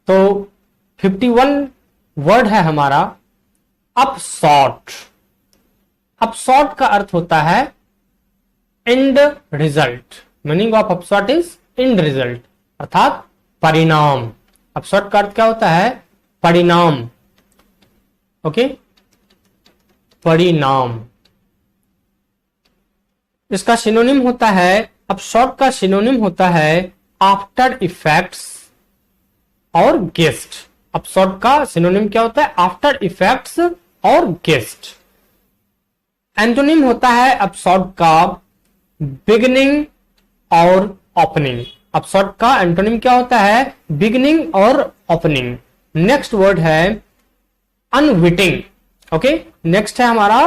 तो 51 वर्ड है हमारा अपसॉट। अपसॉट का अर्थ होता है end result. Meaning of upshot is end result, अर्थात परिणाम। अपसॉट का अर्थ क्या होता है? परिणाम। ओके, परिणाम। इसका सिनोनिम होता है, अपसॉट का सिनोनिम होता है आफ्टर इफेक्ट्स और गेस्ट। अपसॉट का सिनोनिम क्या होता है? आफ्टर इफेक्ट्स और गेस्ट। एंटोनिम होता है अपसॉट का बिगिनिंग और ओपनिंग। अपसॉट का एंटोनिम क्या होता है? बिगिनिंग और ओपनिंग। नेक्स्ट वर्ड है अनविटिंग। ओके, नेक्स्ट है हमारा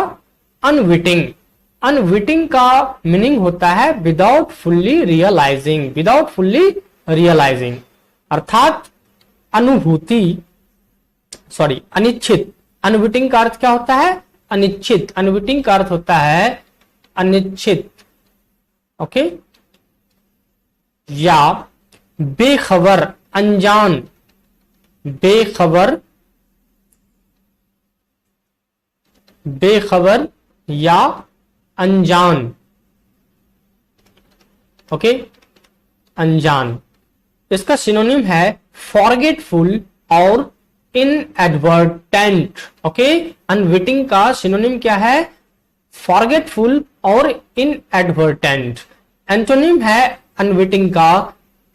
अनविटिंग। अनविटिंग का मीनिंग होता है without fully realising. Without fully realising अर्थात अनुभूति, सॉरी अनिश्चित। अनविटिंग का अर्थ क्या होता है? अनिश्चित। अनविटिंग का अर्थ होता है अनिश्चित। ओके, या बेखबर, अनजान। बेखबर, बेखबर या अनजान। ओके, अनजान। इसका सिनोनिम है फॉरगेटफुल और इनएडवर्टेंट। ओके, अनविटिंग का सिनोनिम क्या है? फॉरगेटफुल और इनएडवर्टेंट। एंटोनिम है अनविटिंग का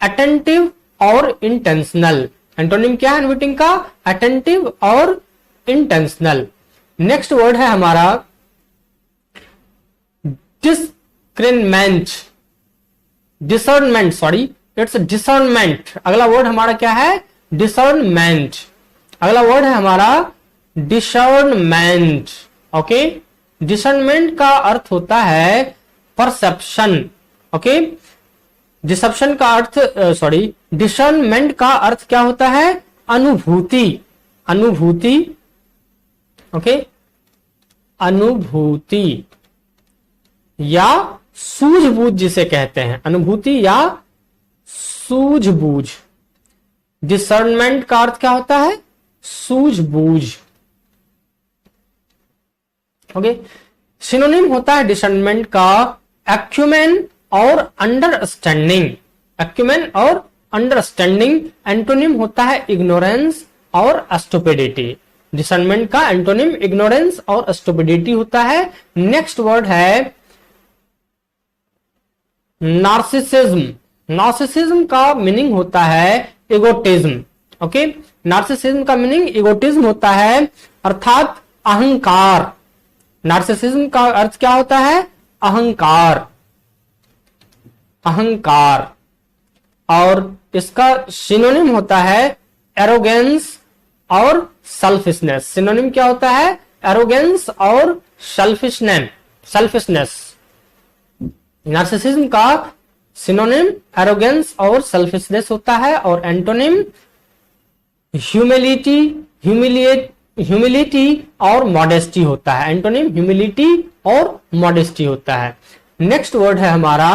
अटेंटिव और इंटेंशनल। एंटोनिम क्या है अनविटिंग का? अटेंटिव और इंटेंशनल। नेक्स्ट वर्ड है हमारा डिस्क्रिनमेंट, डिसर्नमेंट, सॉरी इट्स डिसर्नमेंट। अगला वर्ड हमारा क्या है? डिसर्नमेंट। अगला वर्ड है हमारा डिसर्नमेंट। ओके, डिसर्नमेंट का अर्थ होता है परसेप्शन। ओके, डिसेप्शन का अर्थ सॉरी डिसर्नमेंट का अर्थ क्या होता है? अनुभूति। अनुभूति। ओके, अनुभूति या सूझबूझ जिसे कहते हैं, अनुभूति या सूझबूझ। डिसर्नमेंट का अर्थ क्या होता है? सूझबूझ। ओके, सिनोनिम होता है डिसर्नमेंट का एक्यूमेन और अंडरस्टैंडिंग। एक्यूमेन और अंडरस्टैंडिंग। एंटोनिम होता है इग्नोरेंस और स्टुपिडिटी। डिसर्नमेंट का एंटोनिम इग्नोरेंस और स्टुपिडिटी होता है। नेक्स्ट वर्ड है नार्सिसिज्म। नार्सिसिज्म का मीनिंग होता है इगोटिज्म। ओके, नार्सिसिज्म का मीनिंग इगोटिज्म होता है, अर्थात अहंकार। नार्सिसिज्म का अर्थ क्या होता है? अहंकार। अहंकार। और इसका सिनोनिम होता है एरोगेंस और सेल्फिशनेस। सिनोनिम क्या होता है? एरोगेंस और सेल्फिशनेस। नार्सिसिज्म का सिनोनिम एरोगेंस और सेल्फिशनेस होता है और एंटोनिम ह्यूमिलिटी, ह्यूमिलिटी और मॉडेस्टी होता है। एंटोनिम ह्यूमिलिटी और मॉडेस्टी होता है। नेक्स्ट वर्ड है हमारा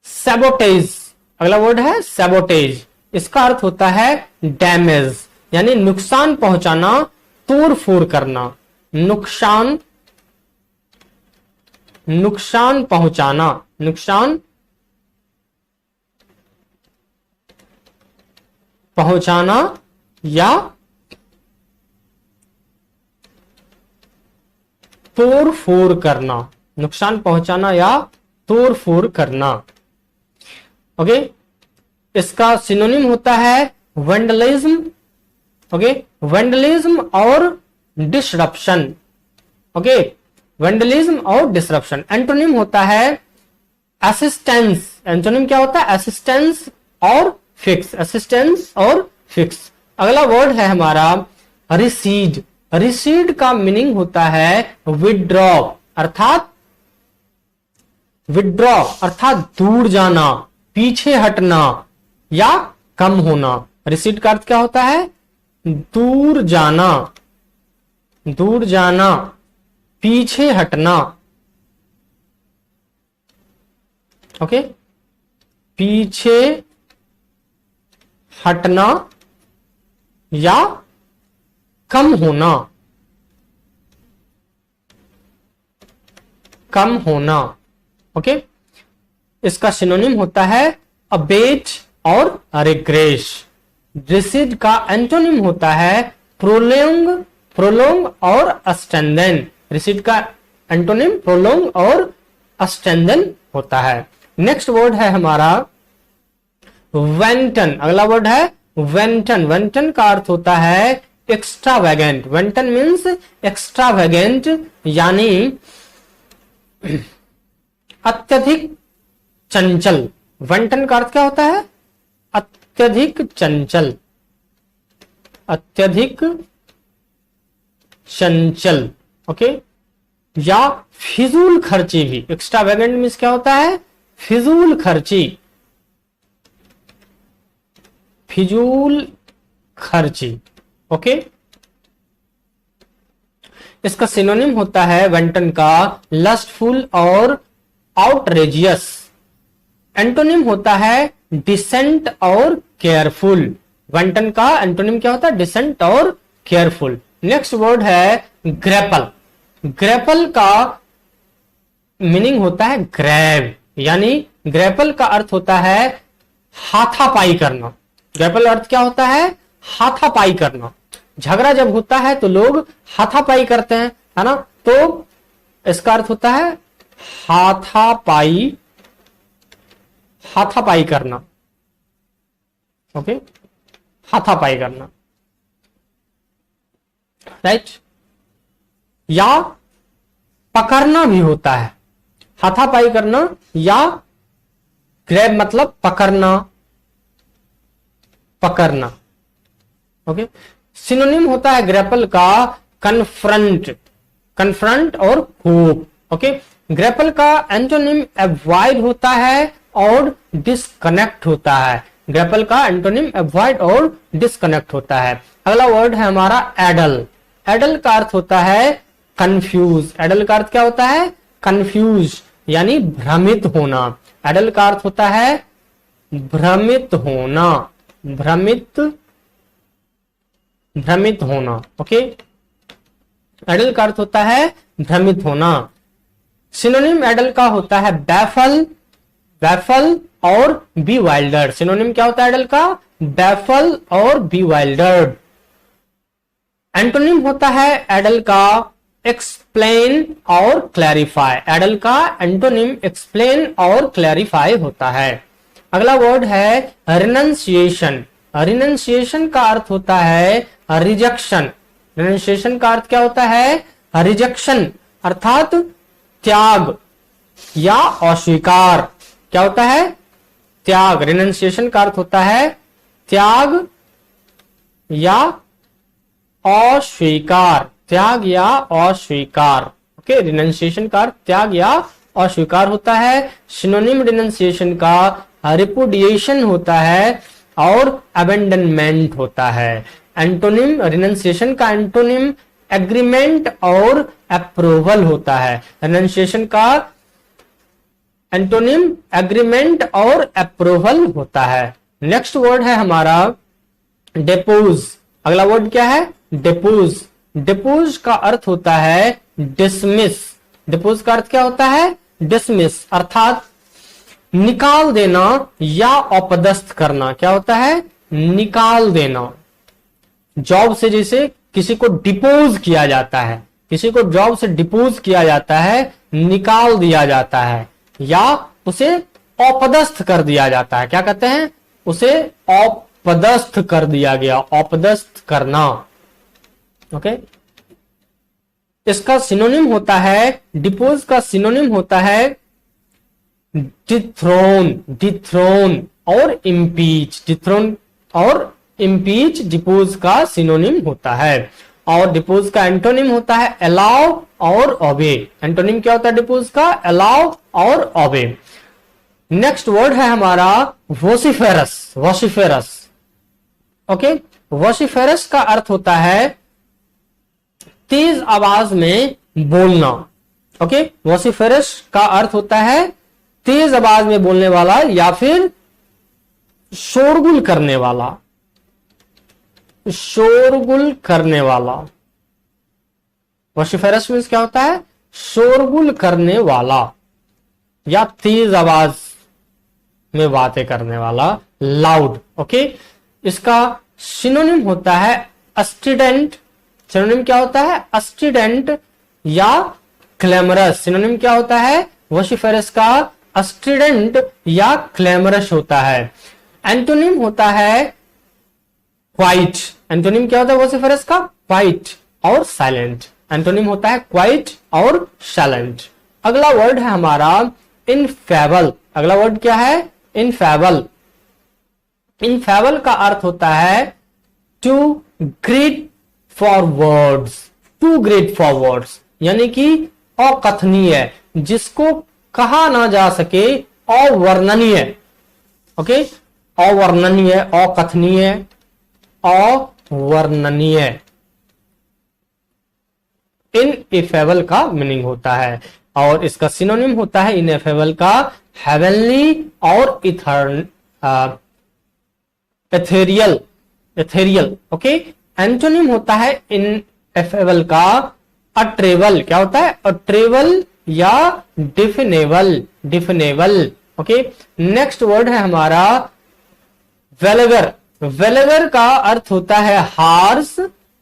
सैबोटेज। अगला वर्ड है सैबोटेज। इसका अर्थ होता है डैमेज, यानी नुकसान पहुंचाना, तोड़ फोड़ करना। नुकसान, नुकसान पहुंचाना, नुकसान पहुंचाना या तोड़ फोड़ करना। नुकसान पहुंचाना या तोड़ फोड़ करना। ओके, इसका सिनोनिम होता है वेंडलिज्म। ओके, वेंडलिज्म और डिसरप्शन। ओके, वेंडलिज्म और डिसरप्शन। एंटोनिम होता है असिस्टेंस। एंटोनिम क्या होता है? असिस्टेंस और फिक्स। असिस्टेंस और फिक्स। अगला वर्ड है हमारा रिसीड। रिसीड का मीनिंग होता है विड्रॉ, अर्थात विड्रॉ अर्थात दूर जाना, पीछे हटना या कम होना। रिसीड का अर्थ क्या होता है? दूर जाना, दूर जाना, पीछे हटना। ओके, पीछे हटना या कम होना, कम होना। ओके, इसका सिनोनिम होता है अबेट और रिग्रेस। रिसिड का एंटोनिम होता है प्रोलोंग, प्रोलोंग और अस्टेंडन। रिसिड का एंटोनिम प्रोलोंग और अस्टेंडन होता है। नेक्स्ट वर्ड है हमारा वेंटन। अगला वर्ड है वेंटन। वेंटन का अर्थ होता है एक्स्ट्रावेगेंट। वेंटन मीन्स एक्स्ट्रावेगेंट, यानी अत्यधिक चंचल। वेंटन का अर्थ क्या होता है? अत्यधिक चंचल, अत्यधिक चंचल। ओके, या फिजूल खर्ची भी। एक्स्ट्रावेगेंट मीन्स क्या होता है? फिजूल खर्ची, फिजूल खर्ची। ओके, इसका सिनोनिम होता है वेंटन का लस्टफुल और आउटरेजियस। एंटोनिम होता है डिसेंट और केयरफुल। वेंटन का एंटोनिम क्या होता है? डिसेंट और केयरफुल। नेक्स्ट वर्ड है ग्रैपल। ग्रैपल का मीनिंग होता है ग्रैब, यानी ग्रैपल का अर्थ होता है हाथापाई करना। ग्रैपल अर्थ क्या होता है? हाथापाई करना। झगड़ा जब होता है तो लोग हाथापाई करते हैं, है ना? तो इसका अर्थ होता है हाथापाई, हाथापाई करना। ओके, हाथापाई करना, राइट। या पकड़ना भी होता है। हाथापाई करना या ग्रैब मतलब पकड़ना, पकड़ना। ओके, सिनोनिम होता है ग्रैपल का कन्फ्रंट, कन्फ्रंट और होप। ओके, ग्रैपल का एंटोनिम अवॉइड होता है और डिस्कनेक्ट होता है। ग्रैपल का एंटोनिम अवॉइड और डिस्कनेक्ट होता है। अगला वर्ड है हमारा एडल। एडल का अर्थ होता है कंफ्यूज। एडल का अर्थ क्या होता है? कंफ्यूज, यानी भ्रमित होना। एडल का अर्थ होता है भ्रमित होना, भ्रमित, भ्रमित होना। ओके, एडल का अर्थ होता है भ्रमित होना। सिनोनिम एडल का होता है बैफल, बैफल और बीवाइल्डर्ड। सिनोनिम क्या होता है एडल का? बैफल और बीवाइल्डर्ड। एंटोनिम होता है एडल का एक्सप्लेन और क्लैरिफाई। एडल का एंटोनिम एक्सप्लेन और क्लैरिफाई होता है। अगला वर्ड है रिनंसिएशन। रिनंसिएशन का अर्थ होता है रिजेक्शन। रिनंसिएशन का अर्थ क्या होता है? रिजेक्शन, अर्थात त्याग या अस्वीकार। क्या होता है? त्याग। रिनंसिएशन का अर्थ होता है त्याग या अस्वीकार, त्याग या अस्वीकार। ओके, रिनंसिएशन का अर्थ त्याग या अस्वीकार होता है। सिनोनिम रिनंसिएशन का रिपुडिएशन होता है और अबेंडनमेंट होता है। एंटोनिम रिनंसिएशन का एंटोनिम एग्रीमेंट और अप्रूवल होता है। रिनंसिएशन का एंटोनिम एग्रीमेंट और अप्रूवल होता है। नेक्स्ट वर्ड है हमारा डेपोज। अगला वर्ड क्या है? डेपोज। डेपोज का अर्थ होता है डिसमिस। डिपोज का अर्थ क्या होता है? डिसमिस, अर्थात निकाल देना या अपदस्थ करना। क्या होता है? निकाल देना। जॉब से जैसे किसी को डिपोज किया जाता है, किसी को जॉब से डिपोज किया जाता है, निकाल दिया जाता है या उसे अपदस्थ कर दिया जाता है। क्या कहते हैं? उसे अपदस्थ कर दिया गया, अपदस्थ करना। ओके, इसका सिनोनिम होता है, डिपोज का सिनोनिम होता है डिथ्रोन, डिथ्रोन और इम्पीच। डिथ्रोन और इम्पीच डिपोज का सिनोनिम होता है। और डिपोज का एंटोनिम होता है अलाउ और ओबे। एंटोनिम क्या होता है डिपोज का? अलाउ और ओबे। नेक्स्ट वर्ड है हमारा वोसिफेरस। वोसिफेरस, ओके, वोसिफेरस का अर्थ होता है तेज आवाज में बोलना। ओके, वोसिफेरस का अर्थ होता है तेज आवाज में बोलने वाला या फिर शोरगुल करने वाला। शोरगुल करने वाला। वोसिफेरस मीन्स क्या होता है? शोरगुल करने वाला या तेज आवाज में बातें करने वाला, लाउड। ओके, इसका सिनोनिम होता है स्ट्रिडेंट। सिनोनिम क्या होता है? स्ट्रिडेंट या क्लैमरस। सिनोनिम क्या होता है वोसिफेरस का? स्ट्रिडेंट या क्लैमरस होता है। एंटोनिम होता है क्वाइट। एंटोनिम क्या होता है वोसिफेरस का? क्वाइट और साइलेंट। एंटोनिम होता है क्वाइट और साइलेंट। अगला वर्ड है हमारा इनफेबल। अगला वर्ड क्या है? इनफेबल। इनफेबल का अर्थ होता है too great for words. Too great for words यानी कि अकथनीय, जिसको कहा ना जा सके, अवर्णनीय। ओके, अवर्णनीय, अकथनीय, अवर्णनीय इनएफेबल का मीनिंग होता है। और इसका सिनोनिम होता है इनएफेबल का हेवनली और एथेरियल। एथेरियल। ओके, एंटोनिम होता है इनएफेबल का अट्रेबल। क्या होता है? अट्रेबल या डिफिनेबल। डिफिनेबल। ओके, नेक्स्ट वर्ड है हमारा वेलगर। वेलगर का अर्थ होता है हार्श।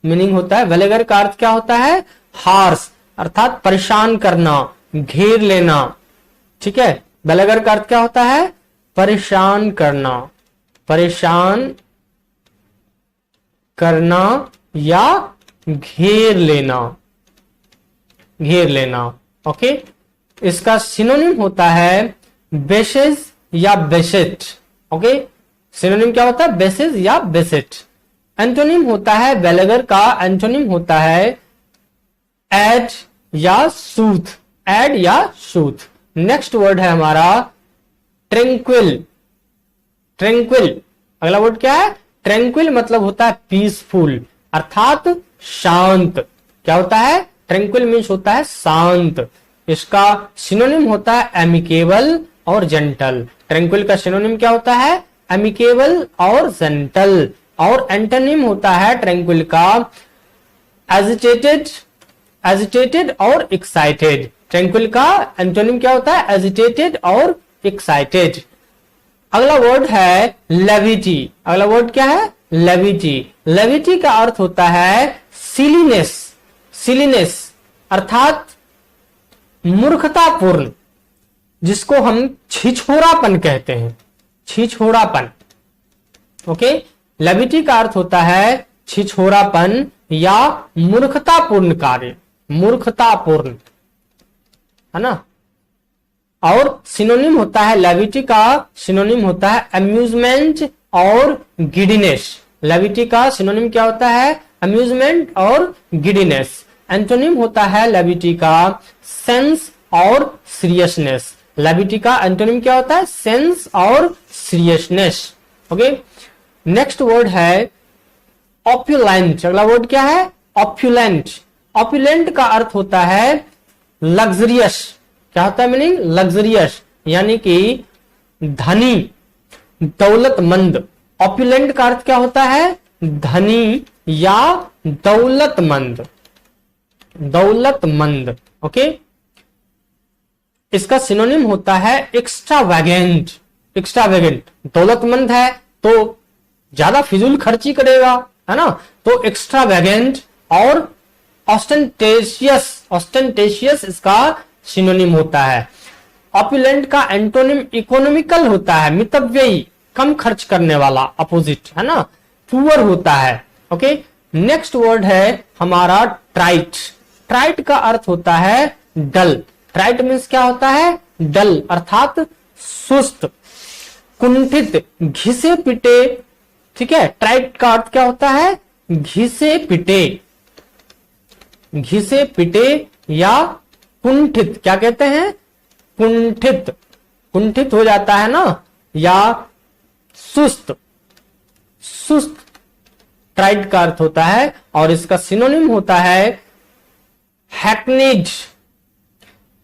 मीनिंग होता है वेलगर का अर्थ क्या होता है? हार्श, अर्थात परेशान करना, घेर लेना। ठीक है, वेलगर का अर्थ क्या होता है? परेशान करना, परेशान करना या घेर लेना, घेर लेना। ओके, इसका सिनोनिम होता है बेसेस या बेसेट। ओके, सिनोनिम क्या होता है? बेसेस या बेसेट। एंटोनिम होता है वेलगर का एंटोनिम होता है एड या सूथ। एड या सूथ। नेक्स्ट वर्ड है हमारा ट्रैंक्विल। ट्रैंक्विल, अगला वर्ड क्या है? ट्रैंक्विल मतलब होता है पीसफुल, अर्थात शांत। क्या होता है? ट्रैंक्विल मीन्स होता है शांत। इसका सिनोनिम होता है एमिकेबल और जेंटल। ट्रैंक्विल का सिनोनिम क्या होता है? एमिकेबल और जेंटल। और एंटोनिम होता है ट्रैंक्विल का एजिटेटेड, एजिटेटेड और एक्साइटेड। ट्रैंक्विल का एंटोनिम क्या होता है? एजिटेटेड और एक्साइटेड। अगला वर्ड है लेविटी। अगला वर्ड क्या है? लेविटी। लेविटी का अर्थ होता है सिलीनेस। सिलीनेस अर्थात मूर्खतापूर्ण, जिसको हम छिछोरापन कहते हैं। छिछोरापन। ओके, लेविटी का अर्थ होता है छिछोरापन या मूर्खतापूर्ण कार्य। मूर्खतापूर्ण, है ना। और सिनोनिम होता है लेविटी का सिनोनिम होता है अम्यूजमेंट और गिडीनेस। लेविटी का सिनोनिम क्या होता है? अम्यूजमेंट और गिडीनेस। एंटोनिम होता है लेविटी का सेंस और सीरियसनेस। लेविटी का एंटोनिम क्या होता है? सेंस और सीरियसनेस। ओके, नेक्स्ट वर्ड है ऑप्युलेंट। अगला वर्ड क्या है? ऑप्युलेंट। ऑप्युलेंट का अर्थ होता है लग्जरियस। क्या होता है मीनिंग? लग्जरियस यानी कि धनी, दौलतमंद। ऑप्युलेंट का अर्थ क्या होता है? धनी या दौलतमंद। दौलतमंद। ओके, इसका सिनोनिम होता है एक्स्ट्रावेगेंट। एक्स्ट्रावेगेंट, दौलतमंद है तो ज्यादा फिजूल खर्ची करेगा, है ना, तो एक्स्ट्रावेगेंट और ऑस्टेंटेशियस। ऑस्टेंटेशियस इसका सिनोनिम होता है। ऑपुलेंट का एंटोनिम इकोनॉमिकल होता है, मितव्ययी, कम खर्च करने वाला, अपोजिट, है ना, पुअर होता है। ओके, नेक्स्ट वर्ड है हमारा ट्राइट। ट्राइट का अर्थ होता है डल। ट्राइट मीन्स क्या होता है? डल, अर्थात सुस्त, कुंठित, घिसे पिटे। ठीक है, ट्राइट का अर्थ क्या होता है? घिसे पिटे। घिसे पिटे या कुंठित, क्या कहते हैं? कुंठित, कुंठित हो जाता है ना, या सुस्त। सुस्त ट्राइट का अर्थ होता है। और इसका सिनोनिम होता है हैकनीड।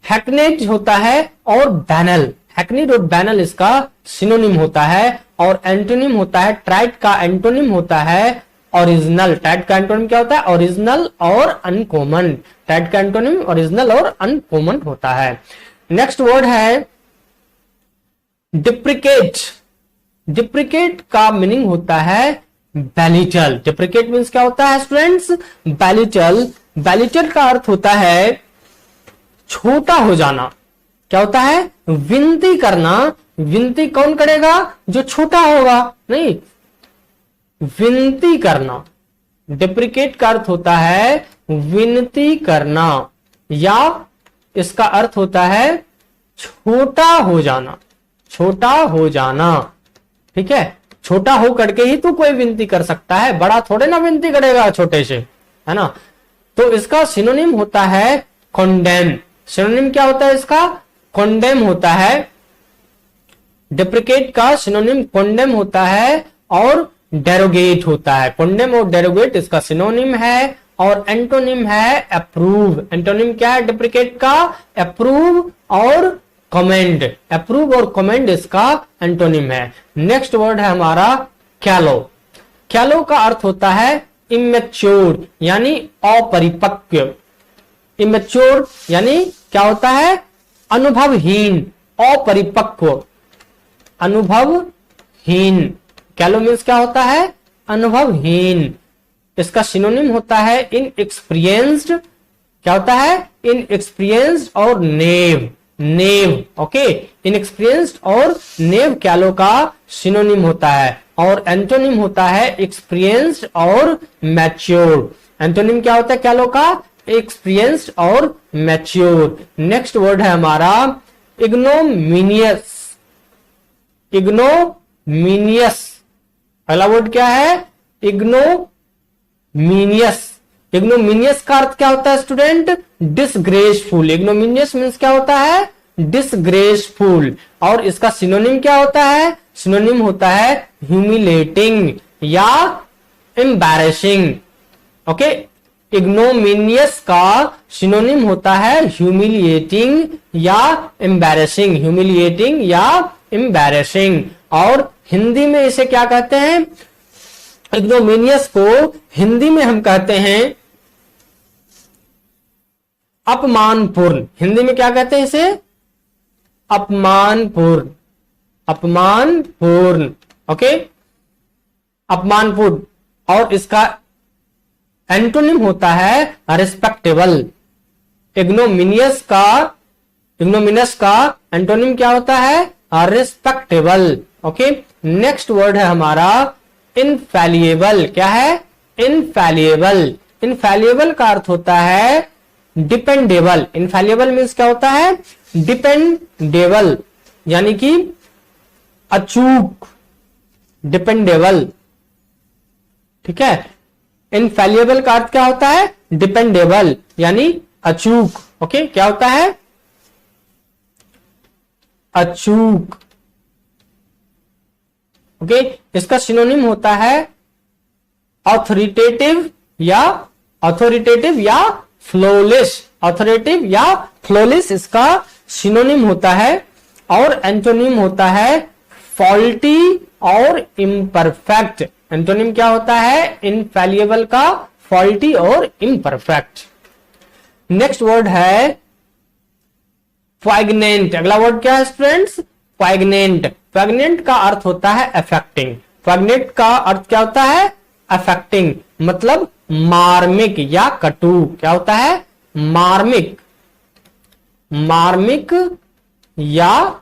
हैकनीड होता है और बैनल। हैकनीड और बैनल इसका सिनोनिम होता है। और एंटोनिम होता है, ट्राइट का एंटोनिम होता है ओरिजिनल। टाइट का एंटोनिम क्या होता है? ओरिजिनल और अनकॉमन। टाइट का एंटोनिम ओरिजिनल और अनकॉमन होता है। नेक्स्ट वर्ड है डिप्रिकेट। डिप्रिकेट का मीनिंग होता है बेलिटल। डिप्रिकेट मीन्स क्या होता है स्टूडेंट्स? बेलिटल। बेलिटल का अर्थ होता है छोटा हो जाना। क्या होता है? विनती करना। विनती कौन करेगा? जो छोटा होगा। नहीं, विनती करना। डिप्रिकेट का अर्थ होता है विनती करना, या इसका अर्थ होता है छोटा हो जाना। छोटा हो जाना, ठीक है। छोटा हो करके ही तो कोई विनती कर सकता है, बड़ा थोड़े ना विनती करेगा छोटे से, है ना। तो इसका सिनोनिम होता है कॉन्डेम। सिनोनिम क्या होता है इसका? कॉन्डेम होता है। डिप्रिकेट का सिनोनिम कॉन्डेम होता है और डेरोगेट होता है। कॉन्डेम और डेरोगेट इसका सिनोनिम है, और एंटोनिम है अप्रूव। एंटोनिम क्या है डिप्रिकेट का? अप्रूव और कमेंड। अप्रूव और कमेंड इसका एंटोनिम है। नेक्स्ट वर्ड है हमारा कैलो। कैलो का अर्थ होता है इमेच्योर, यानी अपरिपक्व। इमेच्योर यानी क्या होता है? अनुभवहीन, अपरिपक्व, अनुभवहीन। कैलो मीन्स क्या होता है? अनुभवहीन। इसका सिनोनिम होता है इनएक्सपीरियंस्ड। क्या होता है? इनएक्सपीरियंस्ड और नेव। नेव, ओके। इनएक्सपीरियंस्ड और नेव कैलो का सिनोनिम होता है, और एंटोनिम होता है एक्सपीरियंस्ड और मैच्योर। एंटोनिम क्या होता है कैलो का? एक्सपीरियंस्ड और मैच्योर। नेक्स्ट वर्ड है हमारा इग्नोमिनियस। इग्नोमिनियस, पहला वर्ड क्या है? इग्नोमिनियस। इग्नोमिनियस का अर्थ क्या होता है स्टूडेंट? डिसग्रेसफुल। इग्नोमिनियस मीन्स क्या होता है? डिसग्रेसफुल। और इसका सिनोनिम क्या होता है? सिनोनिम होता है ह्यूमिलेटिंग या एम्बैरेसिंग, ओके। इग्नोमिनियस का सिनोनिम होता है ह्यूमिलिएटिंग या एम्बैरेसिंग। ह्यूमिलिएटिंग या एम्बैरेसिंग। और हिंदी में इसे क्या कहते हैं? इग्नोमिनियस को हिंदी में हम कहते हैं अपमानपूर्ण। हिंदी में क्या कहते हैं इसे? अपमानपूर्ण। अपमानपूर्ण, ओके, अपमानपूर्ण। और इसका एंटोनिम होता है रिस्पेक्टेबल। इग्नोमिनियस का एंटोनिम क्या होता है? Respectable, okay. नेक्स्ट वर्ड है हमारा इनफैलिएबल। क्या है? इनफैलिएबल। इनफैलिएबल का अर्थ होता है डिपेंडेबल। इनफैलिएबल मीन्स क्या होता है? डिपेंडेबल, यानी कि अचूक। डिपेंडेबल, ठीक है। इनफैलिएबल का अर्थ क्या होता है? डिपेंडेबल, यानी अचूक, ओके। क्या होता है? अचूक, ओके। इसका सिनोनिम होता है ऑथोरिटेटिव या फ्लॉलेस। ऑथोरिटेटिव या फ्लॉलेस इसका सिनोनिम होता है, और एंटोनिम होता है फॉल्टी और इम्परफेक्ट। एंटोनिम क्या होता है इनफैलिएबल का? फॉल्टी और इम्परफेक्ट। नेक्स्ट वर्ड है प्रेग्नेंट। अगला वर्ड क्या है स्टूडेंट्स? प्रेग्नेंट। प्रेग्नेंट का अर्थ होता है अफेक्टिंग। प्रेग्नेंट का अर्थ क्या होता है? अफेक्टिंग, मतलब मार्मिक या कटु। क्या होता है? मार्मिक, मार्मिक या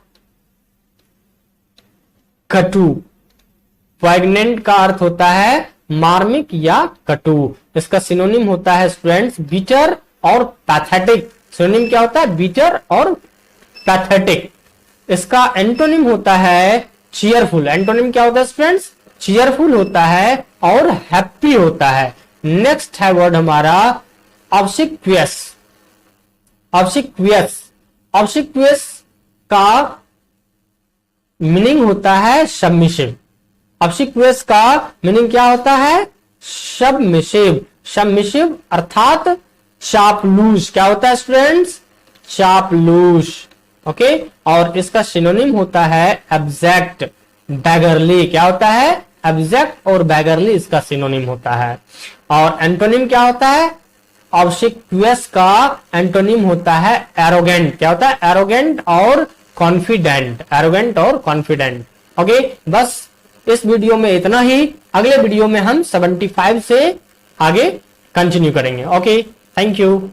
कटु। प्रेग्नेंट का अर्थ होता है मार्मिक या कटु। इसका सिनोनिम होता है स्टूडेंट्स बिटर और पैथेटिक। सिनोनिम क्या होता है? बिटर और पैथेटिक। इसका एंटोनिम होता है चीयरफुल। एंटोनिम क्या होता है स्टूडेंट्स? चीयरफुल होता है और हैप्पी होता है। नेक्स्ट है वर्ड हमारा ऑब्सिक्वियस। ऑब्सिक्वियस। ऑब्सिक्वियस का मीनिंग होता है सबमिसिव। ऑब्सिक्वियस का मीनिंग क्या होता है? सबमिसिव। सबमिसिव अर्थात चापलूस। क्या होता है स्टूडेंट्स? चापलूस, ओके। और इसका सिनोनिम होता है एब्जेक्ट, बैगरली। क्या होता है? एब्जेक्ट और बैगरली इसका सिनोनिम होता है। और एंटोनिम क्या होता है? ऑब्सिक्वियस का एंटोनिम होता है एरोगेंट। क्या होता है? एरोगेंट और कॉन्फिडेंट। एरोगेंट और कॉन्फिडेंट। ओके, बस इस वीडियो में इतना ही। अगले वीडियो में हम 75 से आगे कंटिन्यू करेंगे। Okay, thank you.